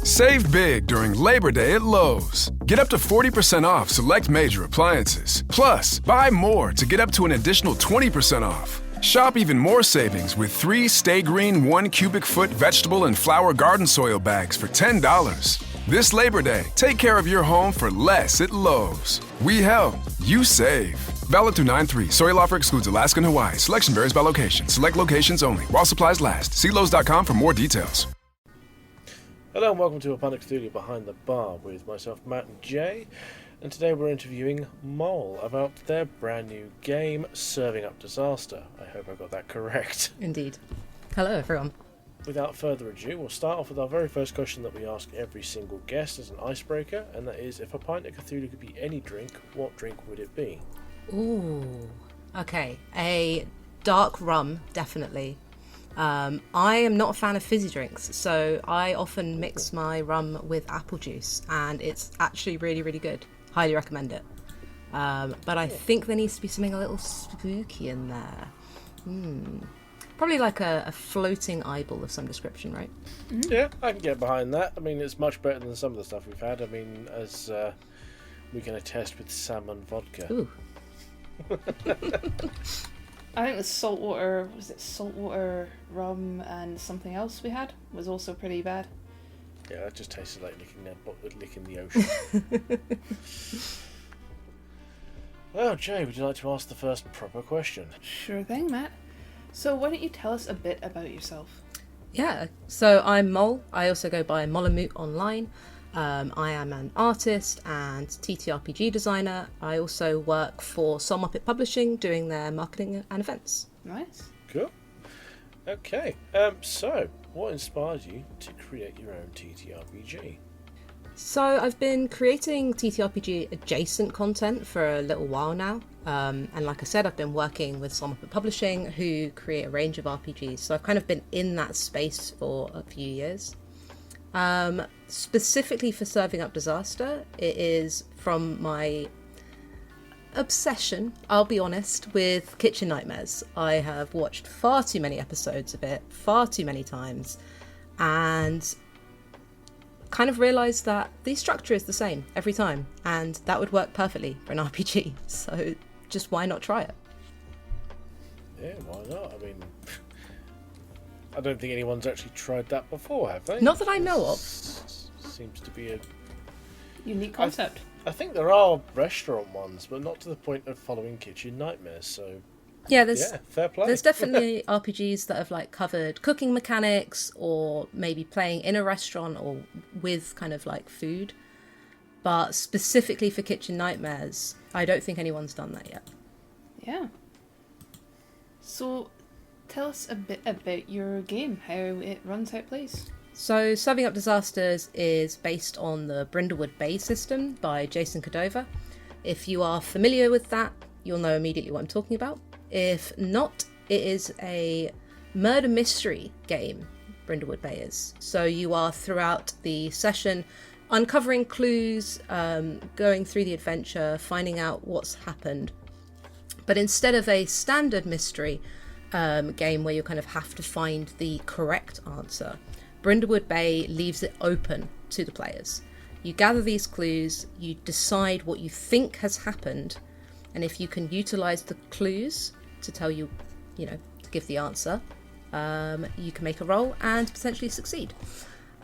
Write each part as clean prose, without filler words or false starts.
Save big during Labor Day at Lowe's. Get up to 40% off select major appliances. Plus, buy more to get up to an additional 20% off. Shop even more savings with 3 Stay Green 1 cubic foot vegetable and flower garden soil bags for $10. This Labor Day, take care of your home for less at Lowe's. We help, you save. Valid through 9/3. Soil offer excludes Alaska and Hawaii. Selection varies by location. Select locations only. While supplies last. See Lowe's.com for more details. Hello and welcome to Upon Cthulhu Behind the Bar with myself, Matt and Jay. And today we're interviewing Mole about their brand new game, Serving Up Disaster. I hope I got that correct. Indeed. Hello everyone. Without further ado, we'll start off with our very first question that we ask every single guest as an icebreaker, and that is, if a pint of Cthulhu could be any drink, what drink would it be? Ooh. Okay. A dark rum, definitely. I am not a fan of fizzy drinks, so I often mix my rum with apple juice, and it's actually really, really good. Highly recommend it. But I think there needs to be something a little spooky in there. Probably like a floating eyeball of some description, right? Yeah, I can get behind that. I mean, it's much better than some of the stuff we've had. I mean, as we can attest with salmon vodka. Ooh. I think the saltwater rum and something else we had was also pretty bad. Yeah, that just tasted like licking the ocean. Well, Jay, would you like to ask the first proper question? Sure thing, Matt. So why don't you tell us a bit about yourself? Yeah, so I'm Mole. I also go by Molomoot online. I am an artist and TTRPG designer. I also work for Soul Muppet Publishing, doing their marketing and events. Nice. Cool. Okay, so what inspired you to create your own TTRPG? So I've been creating TTRPG adjacent content for a little while now. And like I said, I've been working with Soul Muppet Publishing, who create a range of RPGs. So I've kind of been in that space for a few years. Specifically for Serving Up Disaster, it is from my obsession, I'll be honest, with Kitchen Nightmares. I have watched far too many episodes of it, far too many times, and kind of realised that the structure is the same every time, and that would work perfectly for an RPG, so just why not try it? Yeah, why not? I mean, I don't think anyone's actually tried that before, have they? Not that I know of. Seems to be a Unique concept. I think there are restaurant ones, but not to the point of following Kitchen Nightmares, so Yeah, fair play. There's definitely RPGs that have like covered cooking mechanics or maybe playing in a restaurant or with kind of like food. But specifically for Kitchen Nightmares, I don't think anyone's done that yet. Yeah. So tell us a bit about your game, how it runs, how it plays. So Serving Up Disasters is based on the Brindlewood Bay system by Jason Cordova. If you are familiar with that, you'll know immediately what I'm talking about. If not, it is a murder mystery game, Brindlewood Bay is. So you are throughout the session uncovering clues, going through the adventure, finding out what's happened. But instead of a standard mystery game where you kind of have to find the correct answer, Brindlewood Bay leaves it open to the players. You gather these clues, you decide what you think has happened, and if you can utilise the clues to tell you, to give the answer, you can make a roll and potentially succeed.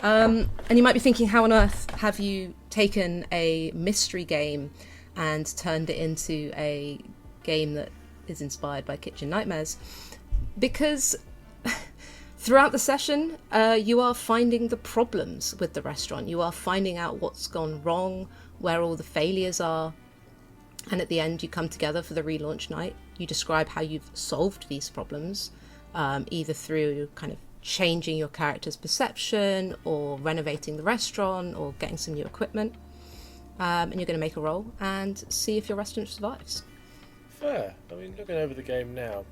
And you might be thinking, how on earth have you taken a mystery game and turned it into a game that is inspired by Kitchen Nightmares? Because throughout the session, you are finding the problems with the restaurant. You are finding out what's gone wrong, where all the failures are. And at the end, you come together for the relaunch night. You describe how you've solved these problems, either through kind of changing your character's perception or renovating the restaurant or getting some new equipment. And you're going to make a roll and see if your restaurant survives. Fair. I mean, looking over the game now,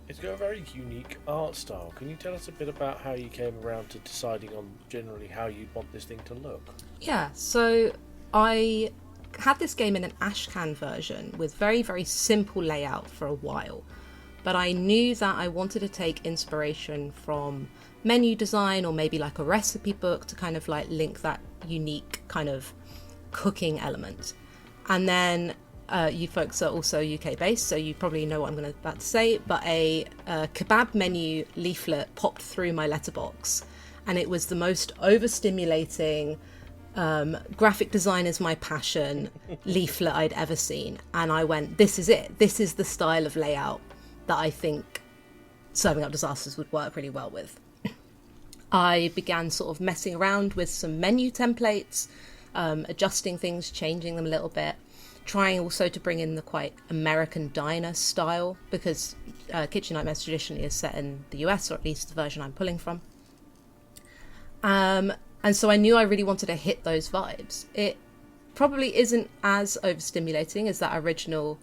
it's got a very unique art style. Can you tell us a bit about how you came around to deciding on generally how you'd want this thing to look? Yeah, so I had this game in an ashcan version with very, very simple layout for a while. but I knew that I wanted to take inspiration from menu design or maybe like a recipe book to kind of like link that unique kind of cooking element. And then you folks are also UK based, so you probably know what I'm about to say, but a kebab menu leaflet popped through my letterbox, and it was the most overstimulating graphic design is my passion leaflet I'd ever seen. And I went, this is it. This is the style of layout that I think Serving Up Disasters would work really well with. I began sort of messing around with some menu templates, adjusting things, changing them a little bit, trying also to bring in the quite American diner style, because Kitchen Nightmares traditionally is set in the US, or at least the version I'm pulling from. And so I knew I really wanted to hit those vibes. It probably isn't as overstimulating as that original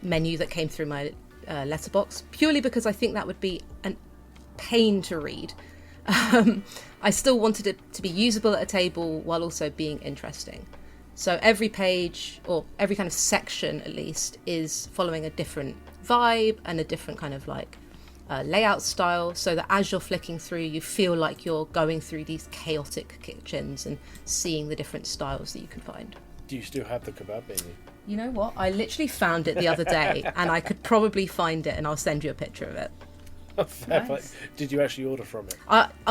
menu that came through my letterbox, purely because I think that would be a pain to read. I still wanted it to be usable at a table while also being interesting. So every page, or every kind of section at least, is following a different vibe and a different kind of like layout style, so that as you're flicking through, you feel like you're going through these chaotic kitchens and seeing the different styles that you can find. Do you still have the kebab menu? You know what? I literally found it the other day, and I could probably find it, and I'll send you a picture of it. Nice. Did you actually order from it?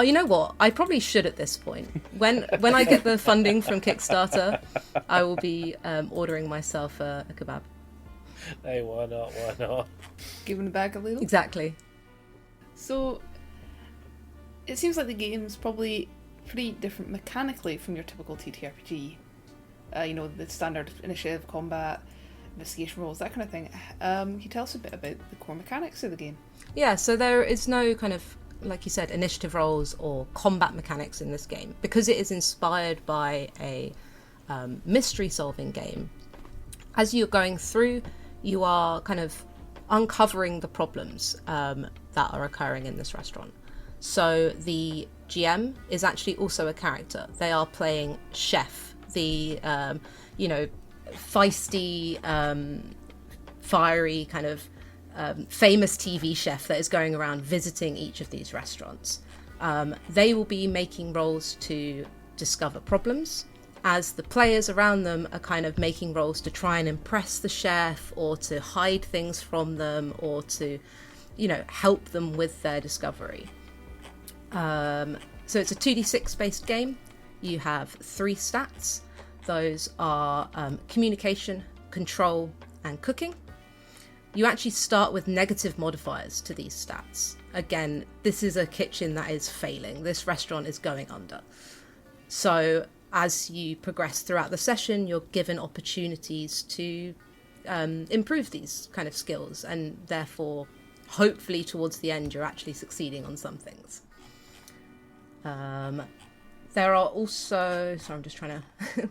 You know what? I probably should at this point. When I get the funding from Kickstarter, I will be ordering myself a kebab. Hey, why not? Why not? Giving it back a little. Exactly. So, it seems like the game's probably pretty different mechanically from your typical TTRPG. The standard initiative, combat, investigation roles, that kind of thing. Can you tell us a bit about the core mechanics of the game? Yeah, so there is no kind of, like you said, initiative roles or combat mechanics in this game, because it is inspired by a mystery solving game. As you're going through, you are kind of uncovering the problems that are occurring in this restaurant. So the GM is actually also a character. They are playing Chef, the feisty, fiery kind of famous TV chef that is going around visiting each of these restaurants. They will be making rolls to discover problems, as the players around them are kind of making rolls to try and impress the chef, or to hide things from them, or to, help them with their discovery. So it's a 2d6 based game. You have 3 stats. Those are communication, control, and cooking. You actually start with negative modifiers to these stats. Again, this is a kitchen that is failing. This restaurant is going under. So as you progress throughout the session, you're given opportunities to improve these kind of skills, and therefore, hopefully towards the end, you're actually succeeding on some things. There are also... Sorry, I'm just trying to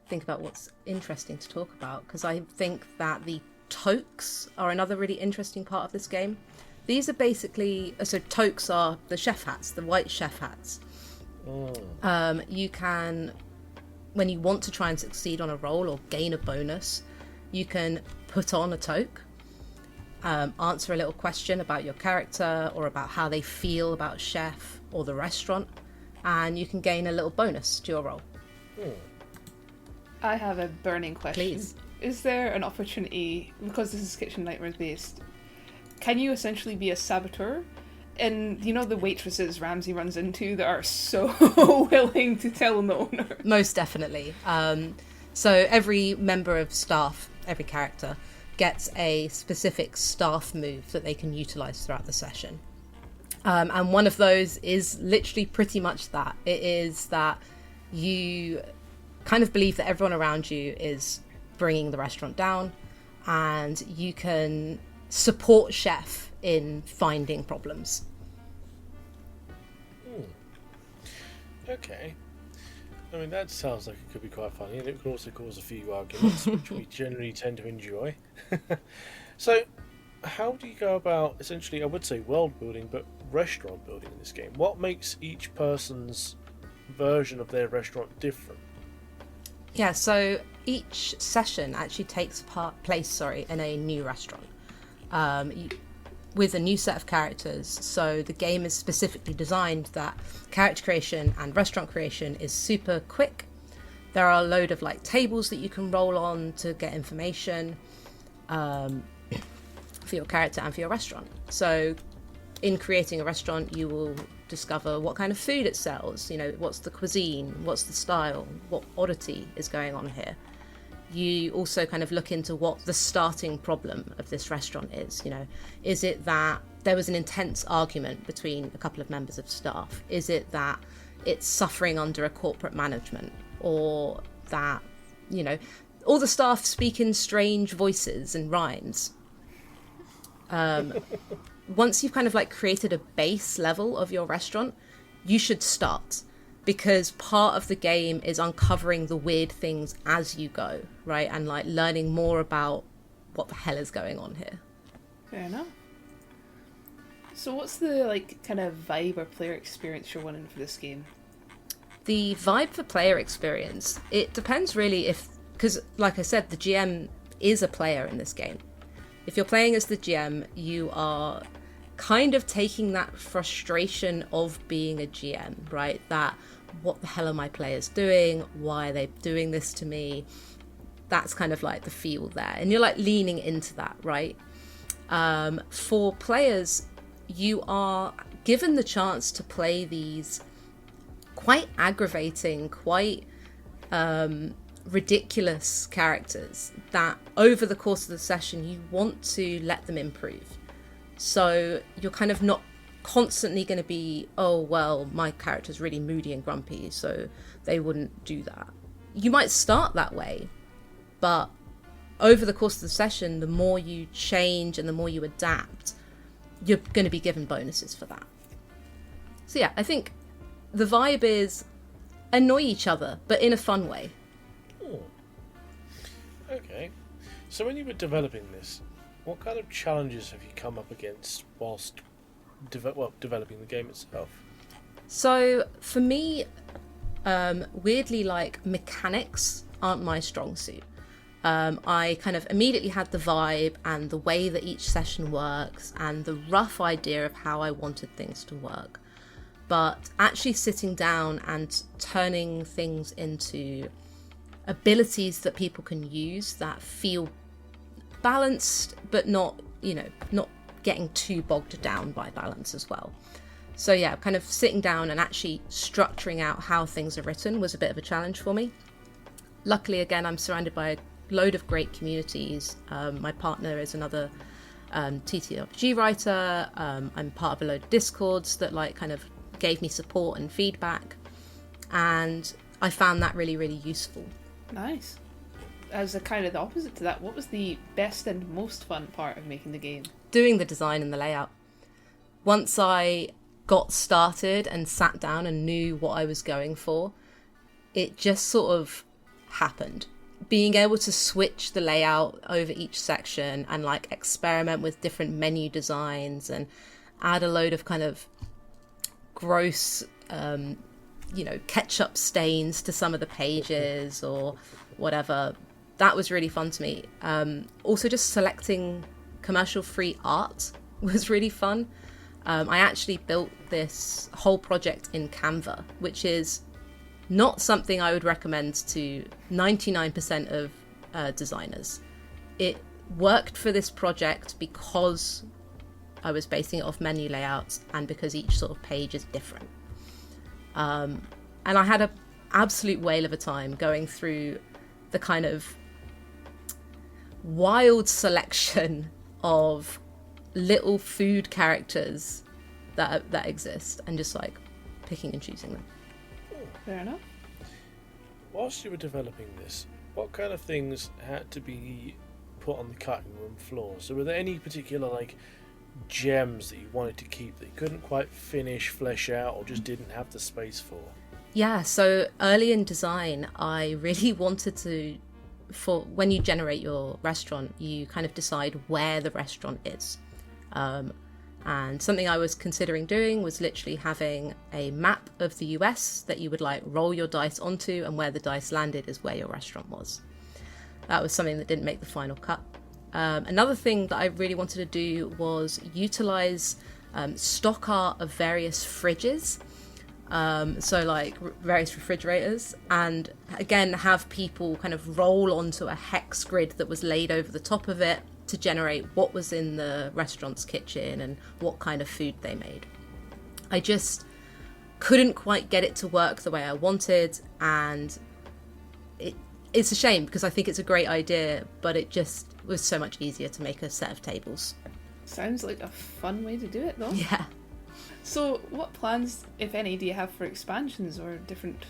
think about what's interesting to talk about, because I think that the toques are another really interesting part of this game. These are basically... So toques are the chef hats, the white chef hats. You can, when you want to try and succeed on a roll or gain a bonus, you can put on a toque, answer a little question about your character or about how they feel about chef or the restaurant, and you can gain a little bonus to your roll. I have a burning question. Please. Is there an opportunity, because this is Kitchen Nightmares based, can you essentially be a saboteur? And the waitresses Ramsey runs into that are so willing to tell the owner? Most definitely. So every member of staff, every character, gets a specific staff move that they can utilise throughout the session. And one of those is literally pretty much that. It is that you kind of believe that everyone around you is bringing the restaurant down, and you can support Chef in finding problems. Okay. I mean, that sounds like it could be quite funny, and it could also cause a few arguments, which we generally tend to enjoy. So, how do you go about, essentially, I would say world building, but restaurant building in this game? What makes each person's version of their restaurant different? Yeah, so each session actually takes place in a new restaurant. with a new set of characters. So the game is specifically designed that character creation and restaurant creation is super quick. There are a load of like tables that you can roll on to get information for your character and for your restaurant. So in creating a restaurant, you will discover what kind of food it sells, you know, what's the cuisine, what's the style, what oddity is going on here. You also kind of look into what the starting problem of this restaurant is. You know, is it that there was an intense argument between a couple of members of staff? Is it that it's suffering under a corporate management? Or that, you know, all the staff speak in strange voices and rhymes? Once you've kind of like created a base level of your restaurant, you should start, because part of the game is uncovering the weird things as you go, right? And like learning more about what the hell is going on here. Fair enough. So what's the like kind of vibe or player experience you're wanting for this game? The vibe for player experience, it depends really because like I said, the GM is a player in this game. If you're playing as the GM, you are kind of taking that frustration of being a GM, right? That what the hell are my players doing? Why are they doing this to me? That's kind of like the feel there. And you're like leaning into that, right? For players, you are given the chance to play these quite aggravating, quite ridiculous characters that over the course of the session you want to let them improve. So you're kind of not constantly going to be, oh well, my character's really moody and grumpy, so they wouldn't do that. You might start that way, but over the course of the session, the more you change and the more you adapt, you're going to be given bonuses for that. So yeah, I think the vibe is annoy each other, but in a fun way. Oh. Okay. So when you were developing this, what kind of challenges have you come up against whilst developing the game itself? So for me, weirdly, like mechanics aren't my strong suit. I kind of immediately had the vibe and the way that each session works and the rough idea of how I wanted things to work. But actually sitting down and turning things into abilities that people can use that feel balanced, but not, you know, not getting too bogged down by balance as well. So yeah, kind of sitting down and actually structuring out how things are written was a bit of a challenge for me. Luckily, again, I'm surrounded by a load of great communities. My partner is another TTRPG writer. I'm part of a load of Discords that like kind of gave me support and feedback, and I found that really, really useful. Nice. As a kind of the opposite to that, what was the best and most fun part of making the game? Doing the design and the layout. Once I got started and sat down and knew what I was going for, it just sort of happened. Being able to switch the layout over each section and like experiment with different menu designs and add a load of kind of gross ketchup stains to some of the pages or whatever, that was really fun to me. Also just selecting commercial free art was really fun. I actually built this whole project in Canva, which is not something I would recommend to 99% of designers. It worked for this project because I was basing it off menu layouts and because each sort of page is different. And I had an absolute whale of a time going through the kind of wild selection of little food characters that exist and just like picking and choosing them. Fair enough. Whilst you were developing this, what kind of things had to be put on the cutting room floor? So were there any particular like gems that you wanted to keep that you couldn't quite flesh out, or just didn't have the space for? Yeah, so early in design, I really wanted to, for when you generate your restaurant, you kind of decide where the restaurant is. And something I was considering doing was literally having a map of the US that you would like roll your dice onto, and where the dice landed is where your restaurant was. That was something that didn't make the final cut. Another thing that I really wanted to do was utilize stock art of various fridges. So like various refrigerators, and again have people kind of roll onto a hex grid that was laid over the top of it to generate what was in the restaurant's kitchen and what kind of food they made. I just couldn't quite get it to work the way I wanted, and it's a shame because I think it's a great idea, but it just was so much easier to make a set of tables. Sounds like a fun way to do it, though. Yeah. So, what plans, if any, do you have for expansions or different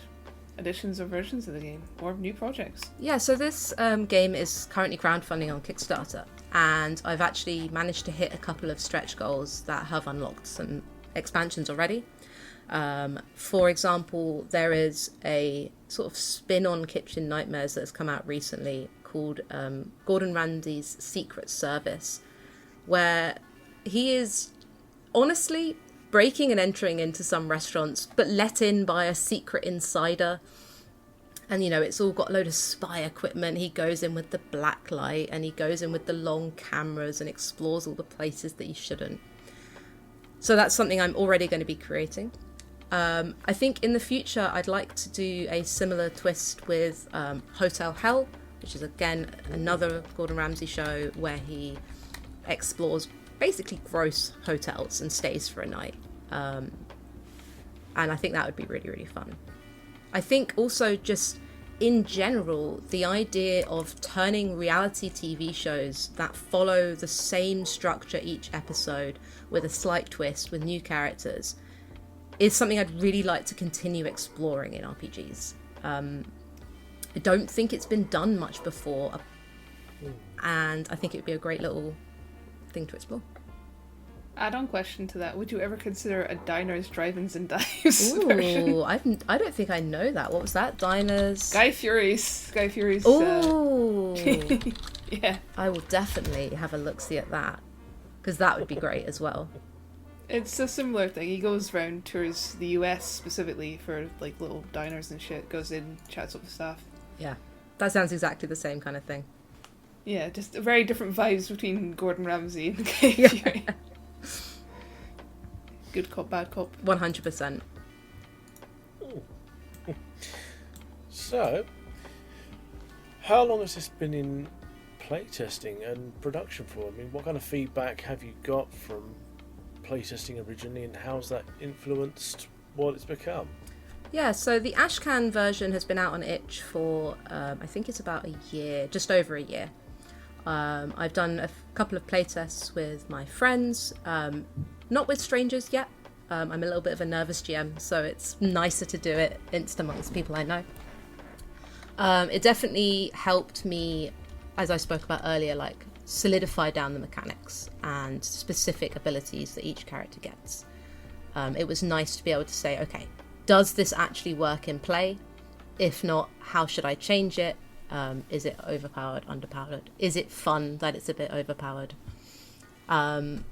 editions or versions of the game, or new projects? Yeah, so this game is currently crowdfunding on Kickstarter, and I've actually managed to hit a couple of stretch goals that have unlocked some expansions already. For example, there is a sort of spin-on Kitchen Nightmares that has come out recently called Gordon Ramsay's Secret Service, where he is honestly breaking and entering into some restaurants, but let in by a secret insider. And, you know, it's all got a load of spy equipment. He goes in with the black light and he goes in with the long cameras and explores all the places that he shouldn't. So that's something I'm already going to be creating. I think in the future, I'd like to do a similar twist with Hotel Hell, which is, again, another Gordon Ramsay show where he explores basically gross hotels and stays for a night. And I think that would be really, really fun. I think also just in general, the idea of turning reality TV shows that follow the same structure each episode with a slight twist with new characters is something I'd really like to continue exploring in RPGs. I don't think it's been done much before, and I think it would be a great little thing to explore. Add-on question to that: would you ever consider a Diners, Drive-ins, and Dives version? Ooh, I don't think I know that. What was that? Diners. Guy Fieri's. Ooh. Yeah. I will definitely have a look-see at that, because that would be great as well. It's a similar thing. He goes around, tours the US specifically for like little diners and shit. Goes in, chats up with staff. Yeah, that sounds exactly the same kind of thing. Yeah, just very different vibes between Gordon Ramsay and Guy Fieri. Good cop, bad cop. 100%. So, how long has this been in playtesting and production for? I mean, what kind of feedback have you got from playtesting originally, and how's that influenced what it's become? Yeah, so the Ashcan version has been out on itch for, I think it's about a year, just over a year. I've done a couple of playtests with my friends, not with strangers yet. I'm a little bit of a nervous GM, so it's nicer to do it amongst people I know. It definitely helped me, as I spoke about earlier, like solidify down the mechanics and specific abilities that each character gets. It was nice to be able to say, okay, does this actually work in play? If not, how should I change it? Is it overpowered, underpowered? Is it fun that it's a bit overpowered? But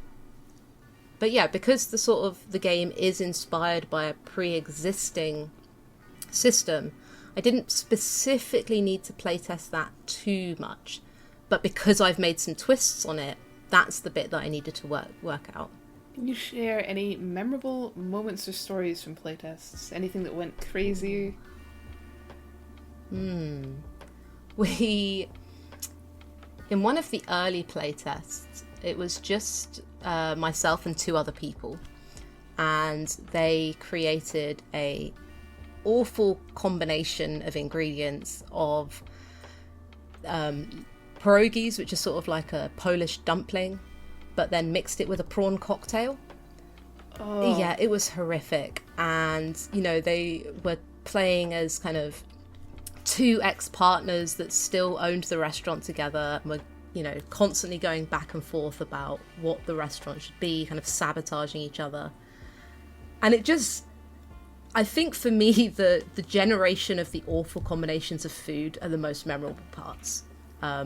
yeah, because the game is inspired by a pre-existing system, I didn't specifically need to playtest that too much. But because I've made some twists on it, that's the bit that I needed to work out. Can you share any memorable moments or stories from playtests? Anything that went crazy? We, in one of the early playtests, it was just myself and two other people, and they created a awful combination of ingredients of pierogies, which is sort of like a Polish dumpling, but then mixed it with a prawn cocktail. Oh. Yeah, it was horrific. And, you know, they were playing as kind of two ex-partners that still owned the restaurant together and were, you know, constantly going back and forth about what the restaurant should be, kind of sabotaging each other. And it just, I think for me, the generation of the awful combinations of food are the most memorable parts. I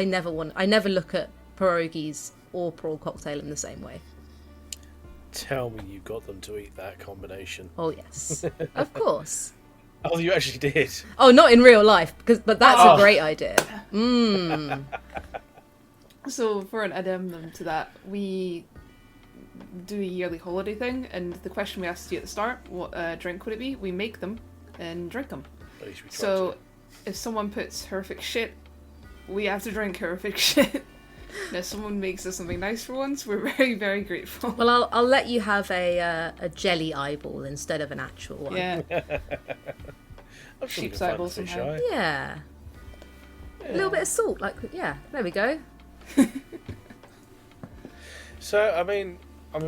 never look at pierogies or prawn cocktail in the same way. Tell me you got them to eat that combination. Oh yes, of course. Oh, you actually did. Oh, not in real life, but that's a great idea. So for an addendum to that, we do a yearly holiday thing, and the question we asked you at the start, what drink would it be? We make them and drink them. At least we tried So to. if someone puts horrific shit, we have to drink horrific shit. Now, if someone makes us something nice for once, we're very, very grateful. Well, I'll let you have a jelly eyeball instead of an actual one. Yeah, I'm sure we sheep's can find eyeball the fish somehow. eye. Yeah. A little bit of salt, like, yeah, there we go. So, I mean,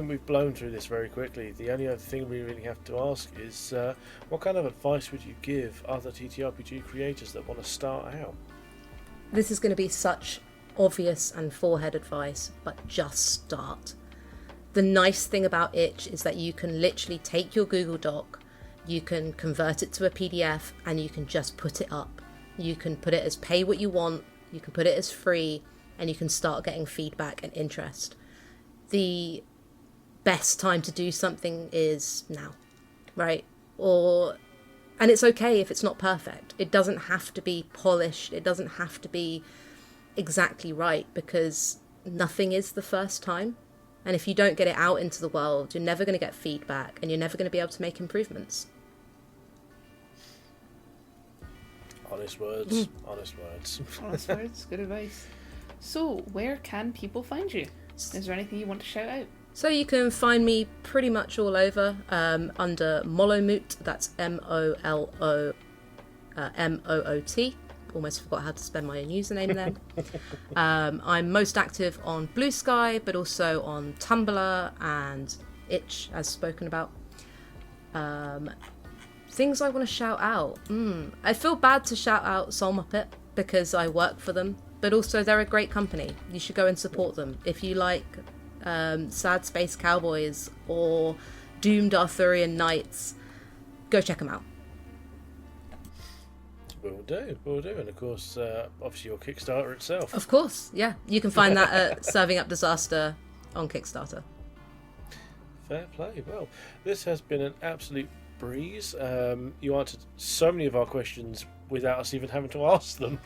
we've blown through this very quickly. The only other thing we really have to ask is, what kind of advice would you give other TTRPG creators that want to start out? This is going to be such obvious and forehead advice, but just start. The nice thing about Itch is that you can literally take your Google Doc, you can convert it to a PDF, and you can just put it up. You can put it as pay what you want, you can put it as free, and you can start getting feedback and interest. The best time to do something is now, right? And it's okay if it's not perfect. It doesn't have to be polished, it doesn't have to be exactly right, because nothing is the first time. And if you don't get it out into the world, you're never going to get feedback, and you're never going to be able to make improvements. Honest words. Honest words. Honest words, good advice. So, where can people find you? Is there anything you want to shout out? So you can find me pretty much all over under Molomoot. That's Molomoot. Almost forgot how to spell my username then. I'm most active on Blue Sky, but also on Tumblr and Itch, as spoken about. Things I want to shout out. I feel bad to shout out Soul Muppet because I work for them, but also they're a great company. You should go and support them. If you like Sad Space Cowboys or Doomed Arthurian Knights, go check them out. Will do. And of course, obviously your Kickstarter itself. Of course, yeah. You can find that at Serving Up Disaster on Kickstarter. Fair play. Well, this has been an absolute breeze. You answered so many of our questions without us even having to ask them.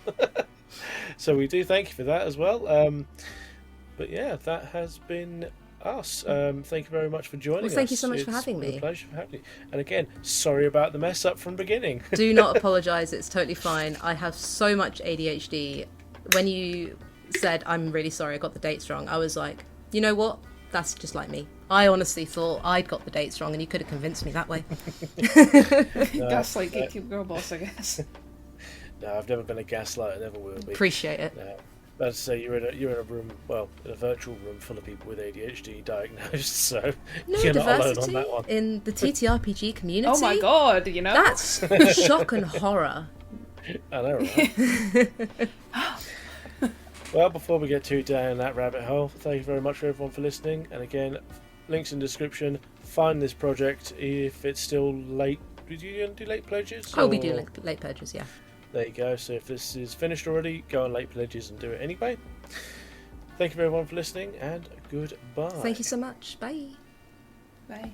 So we do thank you for that as well. But yeah, that has been us. Thank you very much for joining us. Thank you so much for having me. It's a pleasure for having you. And again, sorry about the mess up from the beginning. Do not apologise, it's totally fine. I have so much ADHD. When you said, I'm really sorry I got the dates wrong, I was like, you know what? That's just like me. I honestly thought I'd got the dates wrong and you could have convinced me that way. Gaslight gatekeeper girl boss, I guess. No, I've never been a gaslighter, never will be. Appreciate it. No. Let's say you're in a room, well, in a virtual room full of people with ADHD diagnosed, so No you're not alone on diversity that one. in the TTRPG community. Oh my god, you know? That's shock and horror. I know, right? Well, before we get too down that rabbit hole, thank you very much for everyone for listening. And again, links in the description. Find this project if it's still late. Did you do late pledges? Oh, we do late purchase, yeah. There you go. So if this is finished already, go on late pledges and do it anyway. Thank you everyone for listening, and goodbye. Thank you so much. Bye. Bye.